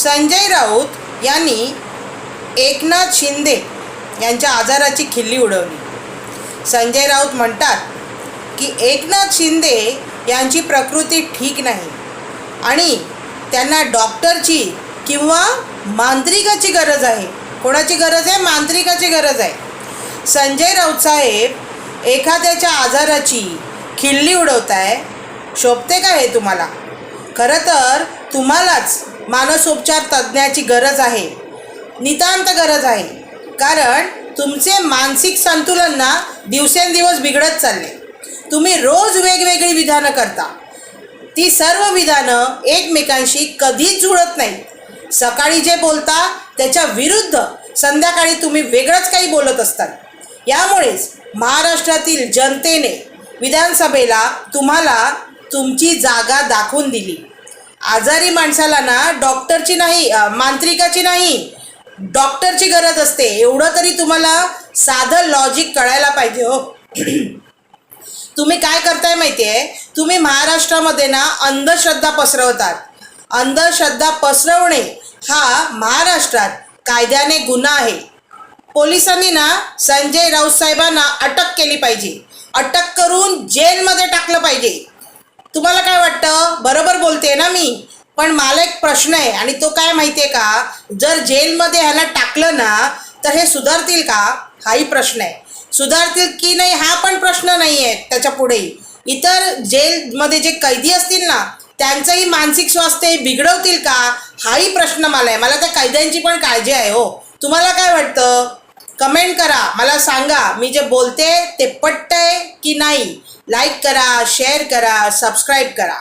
संजय राऊत यांनी एकनाथ शिंदे यांच्या आजाराची खिल्ली उडवली। संजय राऊत म्हणतात की एकनाथ शिंदे यांची प्रकृती ठीक नाही आणि त्यांना डॉक्टरची किंवा मांत्रिकाची गरज आहे। कोणाची गरज आहे? मांत्रिकाची गरज आहे। संजय राऊत साहेब एखाद्याच्या आजाराची खिल्ली उडवताय, शोभते का हे तुम्हाला? खरं तर तुम्हालाच मानसोपचार तज्ज्ञाची गरज आहे, नितांत गरज आहे। कारण तुमचे मानसिक संतुलन ना दिवसेंदिवस बिघडत चालले। तुम्ही रोज वेगवेगळी विधानं करता, ती सर्व विधानं एकमेकांशी कधीच जुळत नाहीत। सकाळी जे बोलता त्याच्या विरुद्ध संध्याकाळी तुम्ही वेगळंच काही बोलत असतात। यामुळेच महाराष्ट्रातील जनतेने विधानसभेला तुम्हाला तुमची जागा दाखवून दिली। आजारी माणसाला ना डॉक्टरची नाही, मांत्रिकाची नाही, डॉक्टरची गरज असते। एवढं तरी तुम्हाला साधं लॉजिक कळायला पाहिजे हो। तुम्ही काय करताय माहिती आहे? तुम्ही महाराष्ट्रामध्ये ना अंधश्रद्धा पसरवतात। अंधश्रद्धा पसरवणे हा महाराष्ट्रात कायद्याने गुन्हा आहे। पोलिसांनी ना संजय राऊत साहेबांना अटक केली पाहिजे, अटक करून जेलमध्ये टाकलं पाहिजे। तुम्हाला काय वाटतं? बरोबर बोलते ना मी? पण मला एक प्रश्न आहे आणि तो काय माहिती आहे का? जर जेलमध्ये ह्याला टाकलं ना तर हे सुधारतील का? हाही प्रश्न आहे। सुधारतील की नाही हा पण प्रश्न नाही आहे। त्याच्या पुढे इतर जेलमध्ये जे कैदी असतील ना त्यांचंही मानसिक स्वास्थ्य बिघडवतील का? हाही प्रश्न मला आहे। मला त्या कैद्यांची पण काळजी आहे हो। तुम्हाला काय वाटतं? कमेंट करा, मला सांगा मी जे बोलते ते पटतंय की नाही। लाईक करा, शेअर करा, सबस्क्राईब करा।